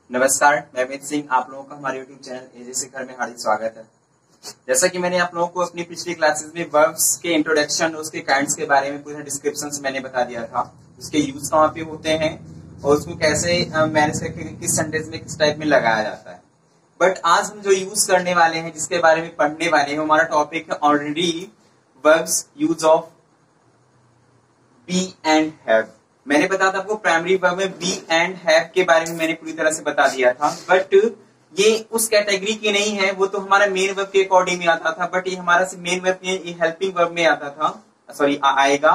नमस्कार, मैं अमित सिंह। आप लोगों का हमारे YouTube चैनल एजे शिखर में हार्दिक स्वागत है। जैसा कि मैंने आप लोगों को अपनी पिछली क्लासेस में वर्ब्स के इंट्रोडक्शन, उसके काइंड्स के बारे में पूरा डिस्क्रिप्शन मैंने बता दिया था, उसके यूज कहाँ पे होते हैं और उसको कैसे मैनेज करके किस सेंटेंस में किस टाइप में लगाया जाता है। बट आज हम जो यूज करने वाले हैं, जिसके बारे में पढ़ने वाले हैं, हमारा टॉपिक है already verbs use of be and have. मैंने बताया था आपको प्राइमरी वर्ब में बी एंड हैव के बारे में मैंने पूरी तरह से बता दिया था, बट ये उस कैटेगरी की नहीं है। वो तो हमारा मेन वर्ब के अकॉर्डिंग में आता था, बट ये हमारा मेन वर्ब में, ये हेल्पिंग वर्ब में आता था, सॉरी आएगा।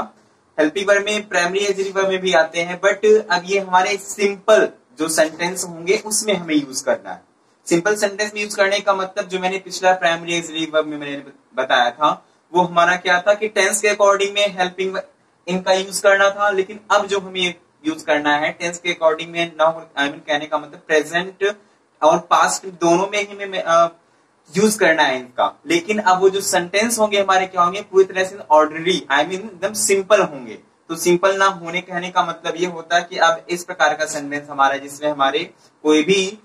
हेल्पिंग वर्ब में, प्राइमरी ऑक्सिलरी वर्ब में भी आते हैं, बट अब ये हमारे सिंपल जो सेंटेंस होंगे उसमें हमें यूज करना है। सिंपल सेंटेंस में यूज करने का मतलब जो मैंने पिछला प्राइमरी ऑक्सिलरी वर्ब में मैंने बताया था, वो हमारा क्या था कि टेंस के अकॉर्डिंग में हेल्पिंग इनका यूज करना था। लेकिन अब जो हमें यूज करना है टेंस के अकॉर्डिंग में, नाउ आई मीन कहने का मतलब प्रेजेंट और पास्ट दोनों में ही हमें यूज करना है इनका। लेकिन अब वो जो सेंटेंस होंगे हमारे क्या होंगे, पूरी तरह से ऑर्डनरी, आई मीन एकदम सिंपल होंगे। तो सिंपल ना होने कहने का मतलब ये होता है कि अब इस प्रकार का सेंटेंस हमारा जिसमें हमारे कोई भी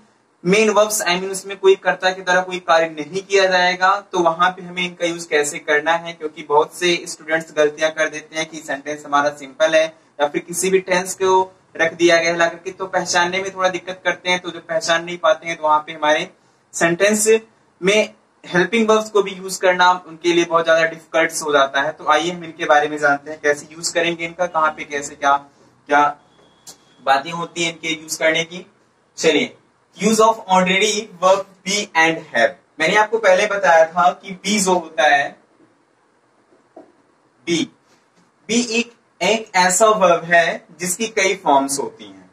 मेन वर्ब्स, आई मीन उसमें कोई कर्ता की तरह कोई कार्य नहीं किया जाएगा, तो वहां पे हमें इनका यूज कैसे करना है। क्योंकि बहुत से स्टूडेंट्स गलतियां कर देते हैं कि सेंटेंस हमारा सिंपल है या फिर किसी भी टेंस को रख दिया गया ला करके, तो पहचानने में थोड़ा दिक्कत करते हैं। तो जो पहचान नहीं पाते हैं, तो वहां पे हमारे सेंटेंस में हेल्पिंग वर्ब्स को भी यूज करना उनके लिए बहुत ज्यादा डिफिकल्ट हो जाता है। तो आइए हम इनके बारे में जानते हैं, कैसे यूज करेंगे इनका, कहाँ पे कैसे क्या क्या बातें होती है इनके यूज करने की। चलिए, use of already verb B and have. मैंने आपको पहले बताया था कि बी जो होता है, बी एक ऐसा वर्ब है जिसकी कई फॉर्म्स होती हैं।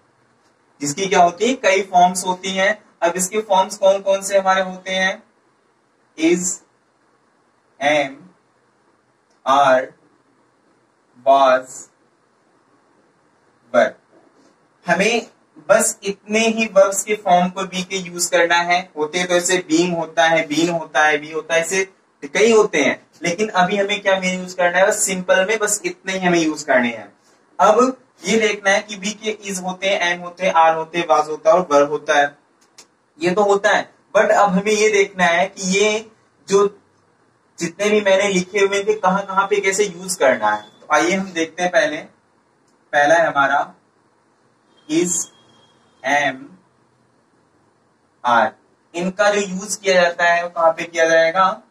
जिसकी क्या होती है, कई फॉर्म्स होती हैं। अब इसके फॉर्म्स कौन कौन से हमारे होते हैं, इज, एम, आर, वाज, वर। हमें बस इतने ही वर्ब्स के फॉर्म को बी के यूज करना है। होते तो ऐसे बीम होता है, बीन होता है, बी होता है, ऐसे कई होते हैं। लेकिन अभी हमें क्या में यूज करना है, बस सिंपल में बस इतने ही हमें यूज करने हैं। अब ये देखना है कि बी के इज होते हैं, एम होते हैं, आर होते हैं, वाज होता है और वर होता है। ये तो होता है, बट अब हमें ये देखना है कि ये जो जितने भी मैंने लिखे हुए थे कहां कहां पे कैसे यूज करना है। तो आइए हम देखते हैं। पहला है हमारा इज, एम, आर। इनका जो यूज किया जाता है वो कहां पे किया जाएगा,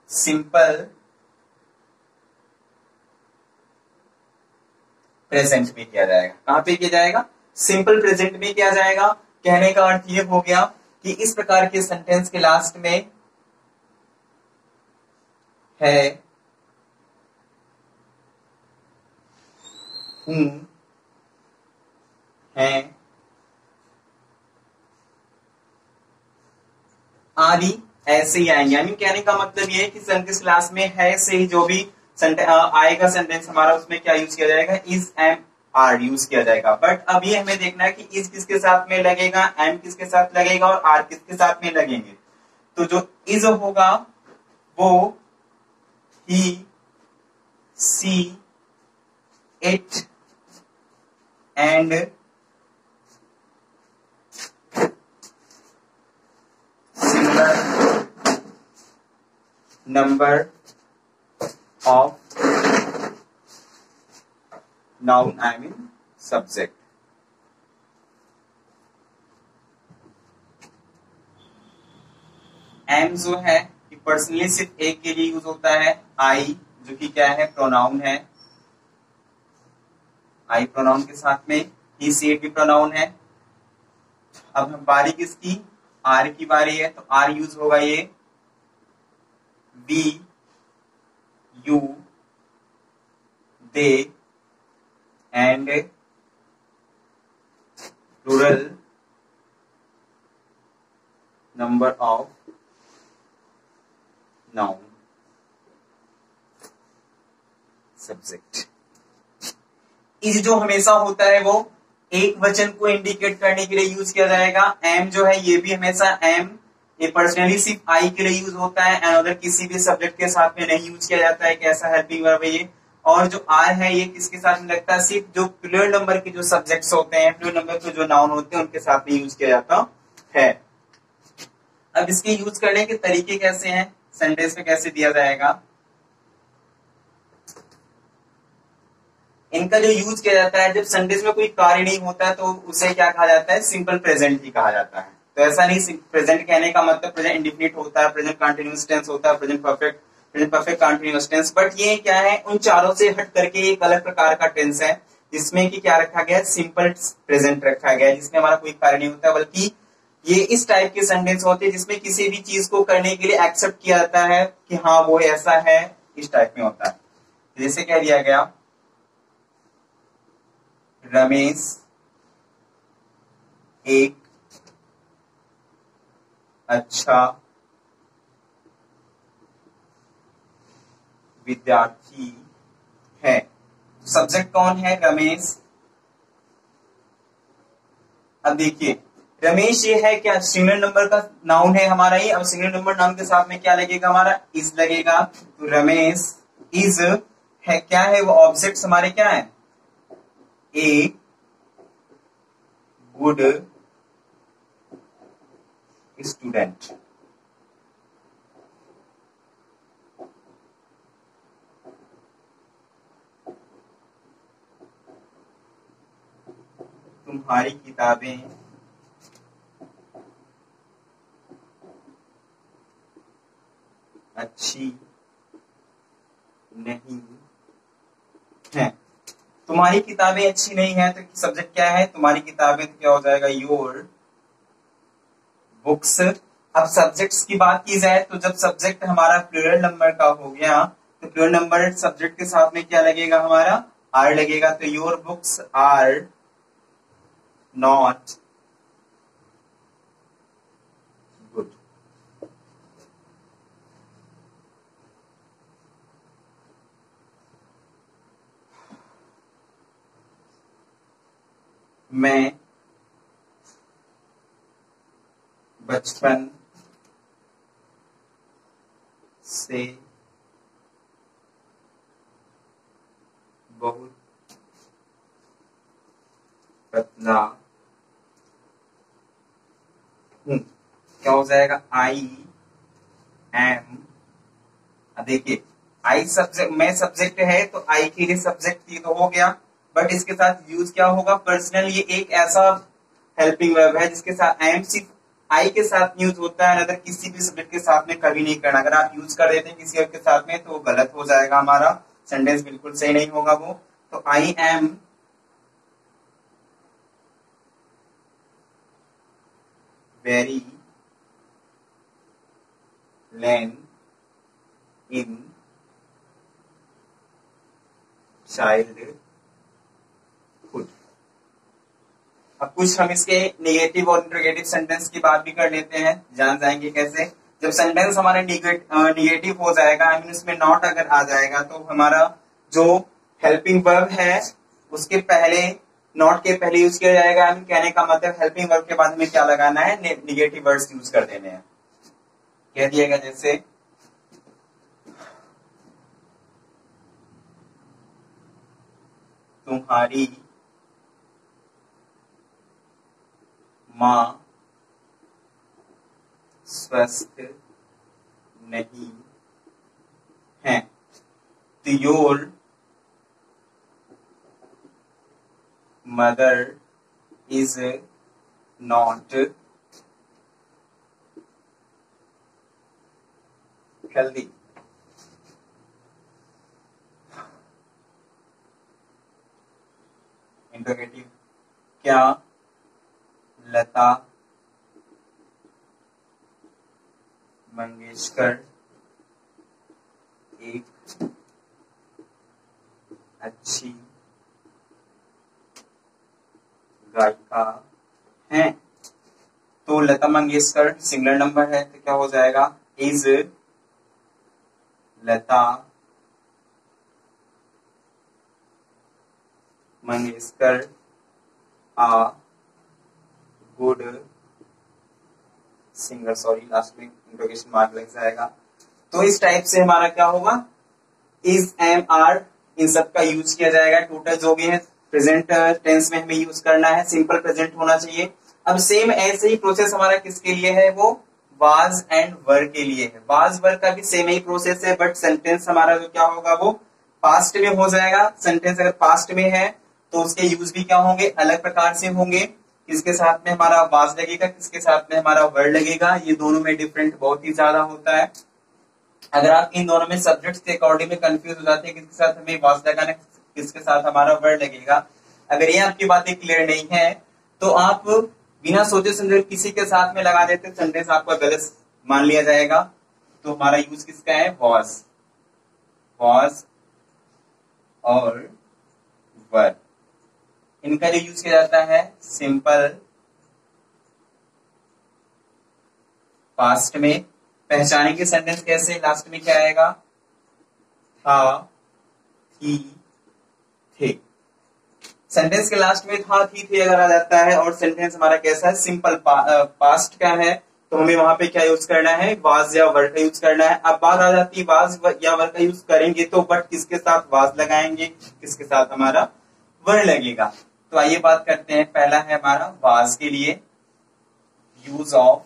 सिंपल प्रेजेंट में किया जाएगा। कहां पे किया जाएगा, सिंपल प्रेजेंट में किया जाएगा। कहने का अर्थ ये हो गया कि इस प्रकार के सेंटेंस के लास्ट में है, हूं, हैं, आदि ऐसे ही आएंगे। यानी कहने का मतलब ये है कि सेंटेंस क्लास में है से ही जो भी आएगा सेंटेंस हमारा, उसमें क्या यूज किया जाएगा, इज, एम, आर यूज किया जाएगा। बट अब ये हमें देखना है कि इज किसके साथ में लगेगा, एम किसके साथ लगेगा और आर किसके साथ में लगेंगे। तो जो इज होगा वो he, she, it and number of noun, I mean subject। Am जो है कि पर्सनली सिर्फ एक के लिए यूज होता है। आई जो कि क्या है, प्रोनाउन है। आई प्रोनाउन के साथ में ही, सी, इट भी प्रोनाउन है। अब हम बारी किसकी, आर की बारी है, तो आर यूज होगा ये we, you, they and plural number of noun subject. Is जो हमेशा होता है वो एक वचन को इंडिकेट करने के लिए यूज किया जाएगा। एम जो है ये भी हमेशा एम ये पर्सनली सिर्फ आई के लिए यूज होता है एंड अदर किसी भी सब्जेक्ट के साथ में नहीं यूज किया जाता है। कैसा हेल्पिंग वर्ब है ये, और जो आर है ये किसके साथ में लगता है, सिर्फ जो प्लूरल नंबर के जो सब्जेक्ट्स होते हैं, प्लूरल नंबर के जो नाउन होते हैं उनके साथ में यूज किया जाता है। अब इसके यूज करने के तरीके कैसे हैं, सेंटेंस में कैसे दिया जाएगा, इनका जो यूज किया जाता है जब सेंटेंस में कोई कार्य नहीं होता है तो उसे क्या कहा जाता है, सिंपल प्रेजेंट ही कहा जाता है। तो ऐसा नहीं प्रेजेंट कहने का मतलब प्रेजेंट इंडिफिनिट होता है, प्रेजेंट कंटीन्यूअस टेंस होता है, present perfect continuous tense, but ये क्या है, उन चारों से हट करके एक अलग प्रकार का टेंस है जिसमें कि क्या रखा गया है, सिंपल प्रेजेंट रखा गया है, जिसमें हमारा कोई कार्य नहीं होता, बल्कि ये इस टाइप के सेंटेंस होते हैं जिसमें किसी भी चीज को करने के लिए एक्सेप्ट किया जाता है कि हाँ वो ऐसा है, इस टाइप में होता है। जैसे कह दिया गया, रमेश एक अच्छा विद्यार्थी है। सब्जेक्ट कौन है, रमेश। अब देखिए रमेश ये है क्या, सिंगुलर नंबर का नाउन है हमारा ये। अब सिंगुलर नंबर नाउन के साथ में क्या लगेगा, हमारा इज लगेगा। तो रमेश इज है, क्या है वो, ऑब्जेक्ट्स हमारे क्या है, ए गुड स्टूडेंट। तुम्हारी किताबें अच्छी नहीं है। तुम्हारी किताबें अच्छी नहीं है तो सब्जेक्ट क्या है, तुम्हारी किताबें, तो क्या हो जाएगा, योर बुक्स। अब सब्जेक्ट्स की बात की जाए तो जब सब्जेक्ट हमारा प्लूरल नंबर का हो गया तो प्लूरल नंबर सब्जेक्ट के साथ में क्या लगेगा, हमारा आर लगेगा। तो your books are not good. मैं बचपन से बहुत पतला हूं। क्या हो जाएगा, आई एम। देखिए आई सब्जेक्ट, मैं सब्जेक्ट है तो आई के लिए सब्जेक्ट ये तो हो गया, बट इसके साथ यूज क्या होगा, पर्सनल। ये एक ऐसा हेल्पिंग वर्ब है जिसके साथ एम सिर्फ आई के साथ यूज होता है, अगर किसी भी सब्जेक्ट के साथ में कभी नहीं करना। अगर आप यूज कर देते हैं किसी और के साथ में तो गलत हो जाएगा, हमारा सेंटेंस बिल्कुल सही नहीं होगा वो। तो I am very lane in childhood. अब कुछ हम इसके नेगेटिव और इंटरोगेटिव सेंटेंस की बात भी कर लेते हैं, जान जाएंगे कैसे। जब सेंटेंस हमारा निगेटिव हो जाएगा, आई मीन उसमें नॉट अगर आ जाएगा तो हमारा जो हेल्पिंग वर्ब है उसके पहले, नॉट के पहले यूज किया जाएगा। आई मीन कहने का मतलब हेल्पिंग वर्ब के बाद में क्या लगाना है, निगेटिव वर्ड्स यूज कर देने हैं। कह दिएगा जैसे तुम्हारी माँ स्वस्थ नहीं है। तो your mother is not healthy. Interrogative, क्या लता मंगेशकर एक अच्छी गायिका है। तो लता मंगेशकर सिंगुलर नंबर है तो क्या हो जाएगा, is Lata Mangeshkar a good singer. Sorry last में इंटरोगेशन मार्क लग जाएगा। तो इस टाइप से हमारा क्या होगा, इज एम आर इन सब का यूज किया जाएगा। टोटल जो भी है प्रेजेंट टेंस में हमें यूज करना है, सिंपल प्रेजेंट होना चाहिए। अब सेम ऐसे ही प्रोसेस हमारा किसके लिए है, वो वाज एंड वर के लिए है। वाज वर का भी सेम ही प्रोसेस है, बट सेंटेंस हमारा जो क्या होगा वो पास्ट में हो जाएगा। सेंटेंस अगर पास्ट में है तो उसके यूज भी क्या होंगे, अलग प्रकार से होंगे। किसके साथ में हमारा वाज लगेगा, किसके साथ में हमारा वर लगेगा, ये दोनों में डिफरेंट बहुत ही ज्यादा होता है। अगर आप इन दोनों में सब्जेक्ट्स के अकॉर्डिंग में कंफ्यूज हो जाते हैं किसके साथ हमें वाज लगाना, किसके साथ हमारा वर लगेगा, अगर ये आपकी बातें क्लियर नहीं है तो आप बिना सोचे समझे किसी के साथ में लगा देते, सेंटेंस आपका गलत मान लिया जाएगा। तो हमारा यूज किसका है, वाज और वर। इनका जो यूज किया जाता है सिंपल पास्ट में। पहचानेंगे सेंटेंस कैसे, लास्ट में क्या आएगा, था, थी, थे। सेंटेंस के लास्ट में था, थी, थे अगर आ जाता है और सेंटेंस हमारा कैसा है, सिंपल पास्ट का है, तो हमें वहां पे क्या यूज करना है, वाज या वर का यूज करना है। अब बात आ जाती है वाज या वर का यूज करेंगे तो बट किसके साथ वाज लगाएंगे, किसके साथ हमारा वर लगेगा। तो आइए बात करते हैं, पहला है हमारा वाज के लिए यूज ऑफ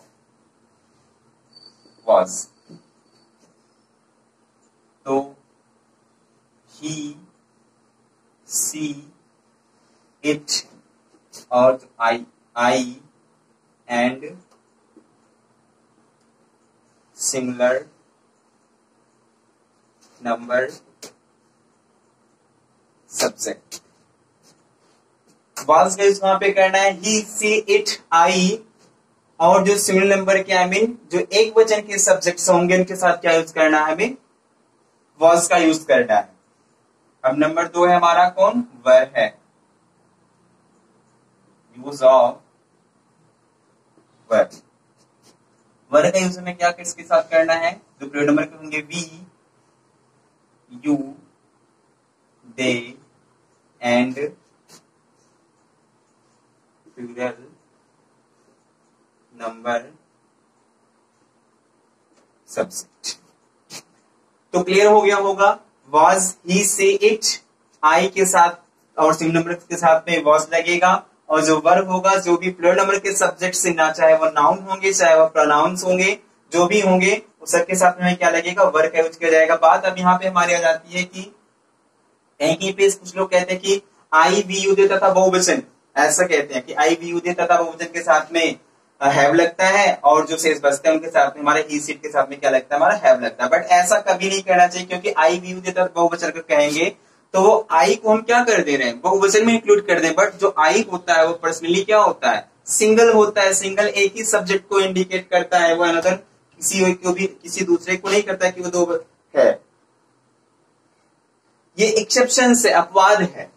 वाज। तो ही, सी, इट और I and singular number subject. Was का यूज वहां पे करना है ही, सी, इट, आई और जो सिंगल नंबर के आई मीन जो एक वचन के सब्जेक्ट्स होंगे उनके साथ क्या यूज करना है, हमें वाज का यूज करना है। अब नंबर 2 है हमारा कौन, वर है, यूज ऑफ वर। वर का यूज हमें क्या किसके साथ करना है, जो प्लूरल नंबर के होंगे we, you, they and plural number subject. तो क्लियर हो गया होगा, वाज, ही, से, इट, आई के साथ और सिंगल नंबर के साथ में वाज लगेगा और जो वर्ब होगा जो भी प्लूरल नंबर के सब्जेक्ट से ना, चाहे वो नाउन होंगे चाहे वो प्रोनाउंस होंगे, जो भी होंगे उस सबके साथ में क्या लगेगा, वर्ब का यूज किया जाएगा। बात अब यहाँ पे हमारी आ जाती है कि कहीं पे कुछ लोग कहते हैं कि आई वी यू दे तथा बहुवचन, ऐसा कहते हैं कि आई वी यू दे तथा बहुवचन के साथ में हैव लगता है और जो शेष बचते हैं उनके साथ में हमारे ही सीट के साथ में क्या लगता है, हमारा हैव लगता है। बट ऐसा कभी नहीं कहना चाहिए, क्योंकि आई वी यू दे तथा बहुवचन को कहेंगे तो वो आई को हम क्या कर दे रहे हैं, बहुवचन में इंक्लूड कर दें। बट जो आई होता है वो पर्सनली क्या होता है, सिंगल होता है। सिंगल एक ही सब्जेक्ट को इंडिकेट करता है, वो अनदर किसी को भी किसी दूसरे को नहीं करता कि वो दो है। ये एक्सेप्शन से अपवाद है।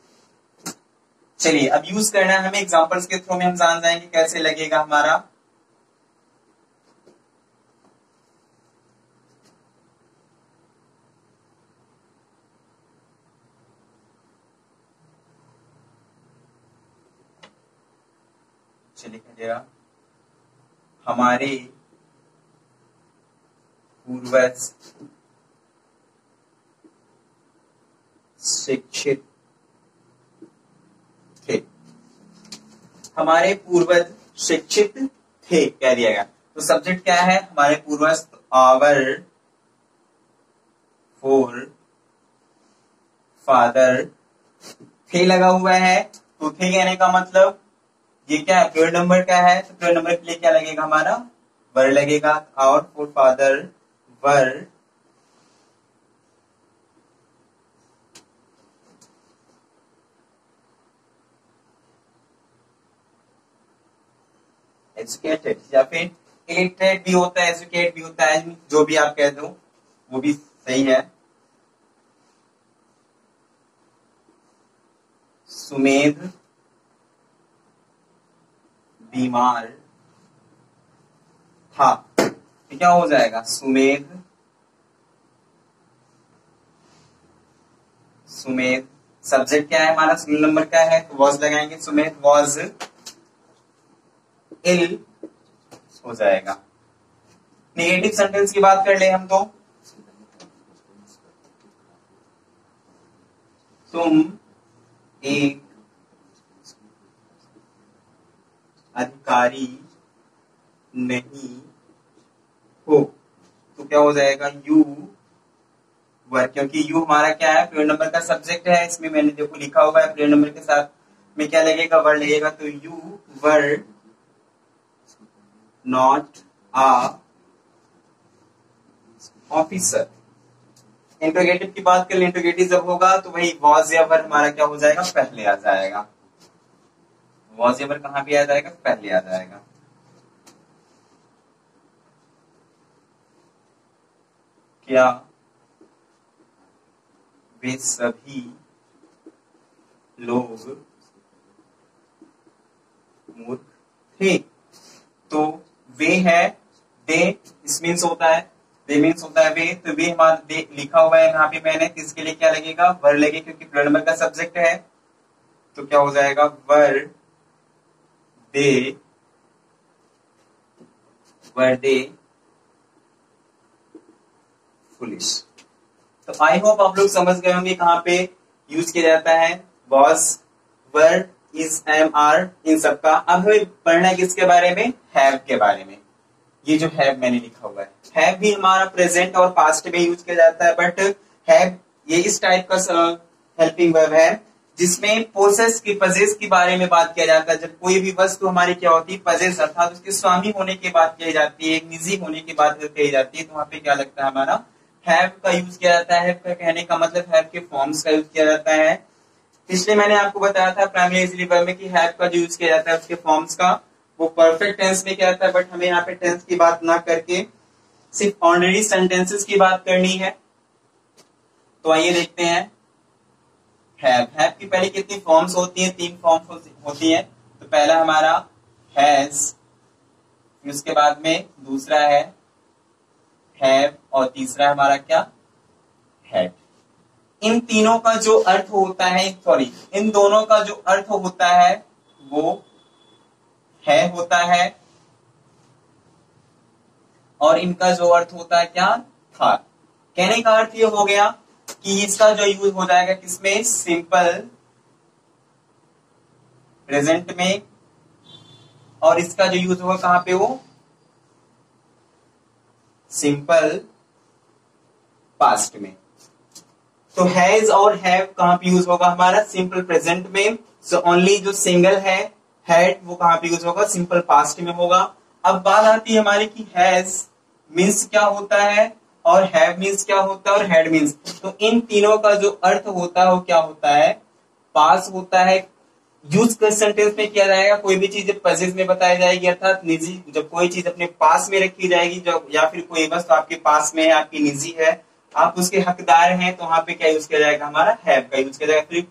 चलिए अब यूज करना है हमें, एग्जांपल्स के थ्रू में हम जान जाएंगे कैसे लगेगा हमारा। चलिए हमारे पूर्वज शिक्षित थे, हमारे पूर्वज शिक्षित थे कह दिया गया। तो सब्जेक्ट क्या है, हमारे पूर्वज, आवर फोर फादर, थे लगा हुआ है। तो थे कहने का मतलब ये क्या है, प्लूरल नंबर का है, तो प्लूरल नंबर के लिए क्या लगेगा, हमारा वर लगेगा। और फोर फादर वर एजुकेटेड, या फिर इलिटरेट भी होता है, एजुकेट भी होता है, जो भी आप कह दो वो भी सही है। सुमेध बीमार था, तो क्या हो जाएगा, सुमेध सब्जेक्ट क्या है हमारा, सिंगल नंबर का है तो वॉज लगाएंगे, सुमेध वॉज इल हो जाएगा। नेगेटिव सेंटेंस की बात कर ले हम तो तुम एक अधिकारी नहीं हो, तो क्या हो जाएगा, यू वर, क्योंकि यू हमारा क्या है, पीरियड नंबर का सब्जेक्ट है, इसमें मैंने देखो लिखा हुआ है पीरियड नंबर के साथ में क्या लगेगा, वर लगेगा, तो you were not a officer. Interrogative की बात करें, इंट्रोगेटिव जब होगा तो वही वॉज या वर हमारा क्या हो जाएगा, पहले आ जाएगा। वॉज या वर कहां पे आ जाएगा, पहले आ जाएगा। क्या वे सभी लोग मूर्ख थे, तो वे है, दे इस मीन्स होता है, दे मीन्स होता है वे, तो वे हमारा दे लिखा हुआ है यहाँ पे मैंने, किसके लिए क्या लगेगा, वर लगे, क्योंकि प्लूरल नंबर का सब्जेक्ट है, तो क्या हो जाएगा, वर दे फुलिश। तो आई होप आप लोग समझ गए होंगे कहाँ पे यूज किया जाता है was, were, is, am, are, इन सबका। अब हमें पढ़ना है किसके बारे में, हैव के बारे में। ये जो हैव मैंने लिखा हुआ है, हैव भी हमारा प्रेजेंट और पास्ट में यूज किया जाता है, बट हैव ये इस टाइप का हेल्पिंग वर्ब है जिसमें पोसेस की, पजेस के बारे में बात किया जाता है। जब कोई भी वस्तु हमारी क्या होती है, पजेस, अर्थात उसके स्वामी होने की बात कही जाती है, एक निजी होने की बात कही जाती है, तो वहां पे क्या लगता है, हमारा हैव का यूज किया जाता है। हैव का कहने का मतलब हैव के फॉर्म्स का यूज किया जाता है। इसलिए मैंने आपको बताया था प्राइमरी इजली वर्ब में कि हैव का जो यूज किया जाता है उसके फॉर्म्स का, वो परफेक्ट टेंस में क्या आता है, बट हमें यहाँ पे टेंस की बात ना करके सिर्फ ऑर्डिनरी सेंटेंसेस की बात करनी है। तो आइए देखते हैं हैव की पहले कितनी फॉर्म्स होती हैं, 3 फॉर्म्स होती हैं। तो पहला हमारा हैज, उसके बाद में दूसरा है हैव, और तीसरा हमारा क्या, हैड। इन तीनों का जो अर्थ होता है, सॉरी, इन दोनों का जो अर्थ होता है वो है होता है, और इनका जो अर्थ होता है क्या, था। कहने का अर्थ ये हो गया कि इसका जो यूज हो जाएगा किसमें, सिंपल प्रेजेंट में, और इसका जो यूज होगा कहां पे, वो सिंपल पास्ट में। तो हैज और हैव कहां पे यूज होगा, हमारा सिंपल प्रेजेंट में। सो ओनली जो सिंगल है हैड, वो कहां पे यूज होगा, सिंपल पास्ट में होगा। अब बात आती है हमारी कि हैज मीन्स क्या होता है, और हैव मीन्स क्या होता है, और हैड मीन्स, तो इन तीनों का जो अर्थ होता है वो क्या होता है, पास होता है। यूज कर सेंटेंस में किया जाएगा, कोई भी चीज पजेस में बताई जाएगी, अर्थात निजी, जब कोई चीज अपने पास में रखी जाएगी, जब या फिर कोई वस्तु आपके पास में है, आपकी निजी है, आप उसके हकदार हैं, तो वहां पे क्या यूज किया जाएगा, हमारा हैव का यूज किया जाएगा। फिर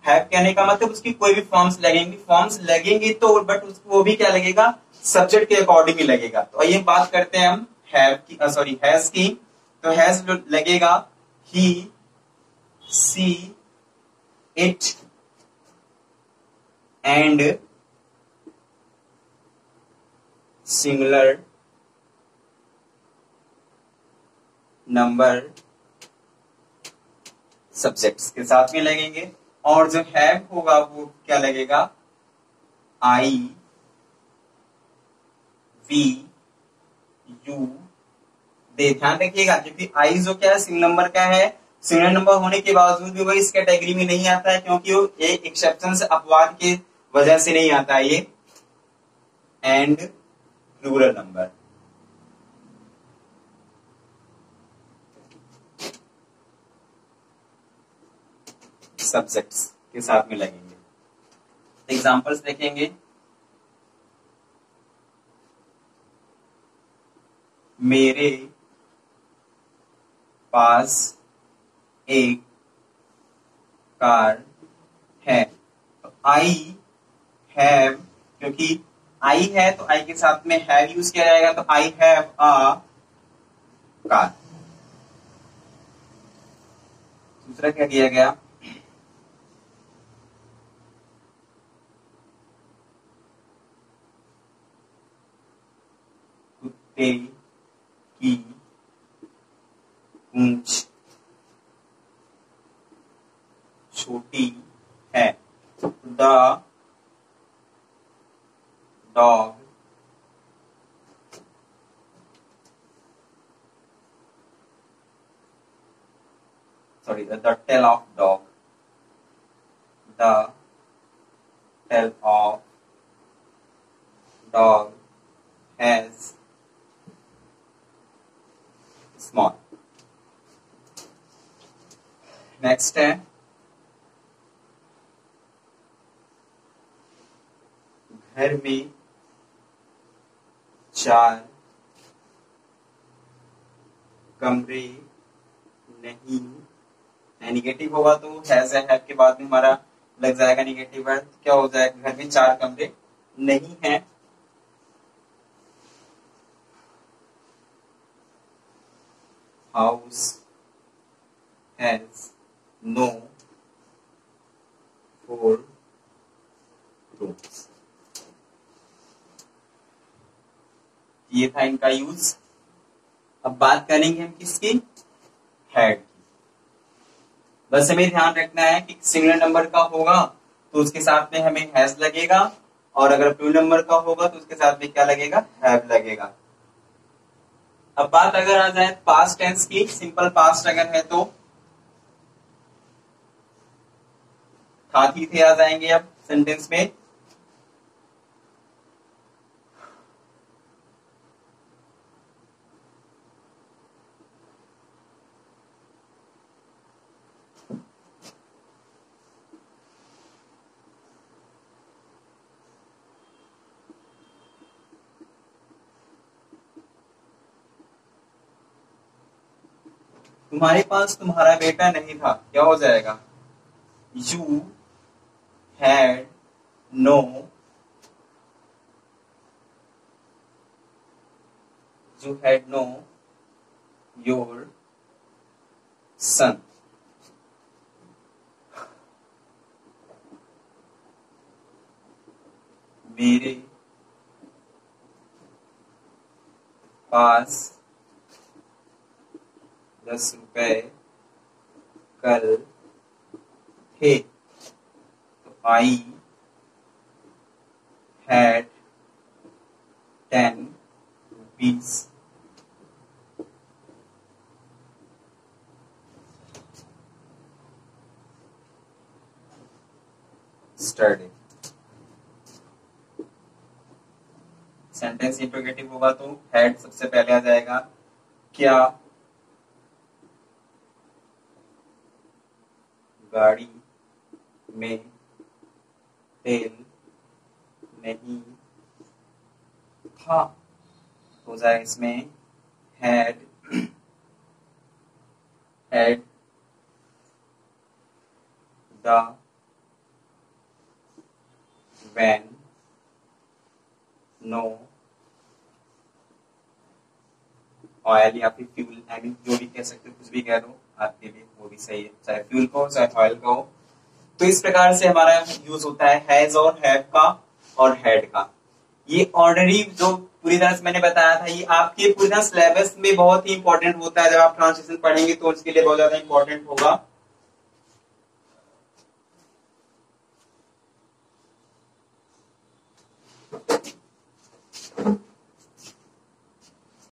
हैव कहने का मतलब उसकी कोई भी फॉर्म्स लगेंगी तो, बट उसको वो भी क्या लगेगा, सब्जेक्ट के अकॉर्डिंग ही लगेगा। तो आइए बात करते हैं हम हैव की, सॉरी हैज की। तो हैज लगेगा he, she, it, and singular number subjects के साथ में लगेंगे। और जो हैव होगा वो क्या लगेगा, आई, वी, यू, दे। ध्यान रखिएगा क्योंकि आई जो क्या है, सिंगल नंबर का है, सिंगल नंबर होने के बावजूद भी वो इस कैटेगरी में नहीं आता है, क्योंकि वो एक एक्सेप्शन से, अपवाद की वजह से नहीं आता है ये। एंड प्लूरल नंबर, सब्जेक्ट्स के साथ में लगेंगे। एग्जांपल्स देखेंगे, मेरे पास एक कार है। तो आई हैव, क्योंकि आई है तो आई के साथ में हैव यूज किया जाएगा, तो आई हैव अ कार। दूसरा क्या दिया गया, कुत्ते की पूंछ छोटी dog the tail of dog, the tail of dog has small. Next है घर में 4 कमरे नहीं है। निगेटिव होगा तो हैज या हैव के बाद में हमारा लग जाएगा निगेटिव वर्ड। क्या हो जाएगा? घर में 4 कमरे नहीं है। House has no 4 rooms. ये था इनका यूज। अब बात करेंगे हम किसकी? हैड की। बस हमें ध्यान रखना है कि सिंगुलर नंबर का होगा तो उसके साथ में हमें हैज लगेगा, और अगर प्लूरल नंबर का होगा तो उसके साथ में क्या लगेगा? हैव लगेगा। अब बात अगर आ जाए पास्ट टेंस की, सिंपल पास्ट अगर है तो था थी थे आ जाएंगे अब सेंटेंस में। तुम्हारे पास तुम्हारा बेटा नहीं था, क्या हो जाएगा? You had know your son. मेरे पास 10 रुपए कल थे, तो I had 10 rupees yesterday। Sentence interrogative होगा तो हैड सबसे पहले आ जाएगा। क्या गाड़ी में तेल नहीं था, हो जाएगा इसमें had the van no oil, या फिर फ्यूल, आई मीन जो भी कह सकते हो, कुछ भी कह दो आपके लिए वो भी सही है, चाहे फ्यूल का हो चाहे ऑयल का हो। तो इस प्रकार से हमारा यूज होता है हैज और हैव का और हैड का। ये ऑर्डनरी जो पूरी तरह से मैंने बताया था, ये आपके पूरी तरह सिलेबस में बहुत ही इंपॉर्टेंट होता है। जब आप ट्रांसलेशन पढ़ेंगे तो उसके लिए बहुत ज्यादा इंपॉर्टेंट होगा।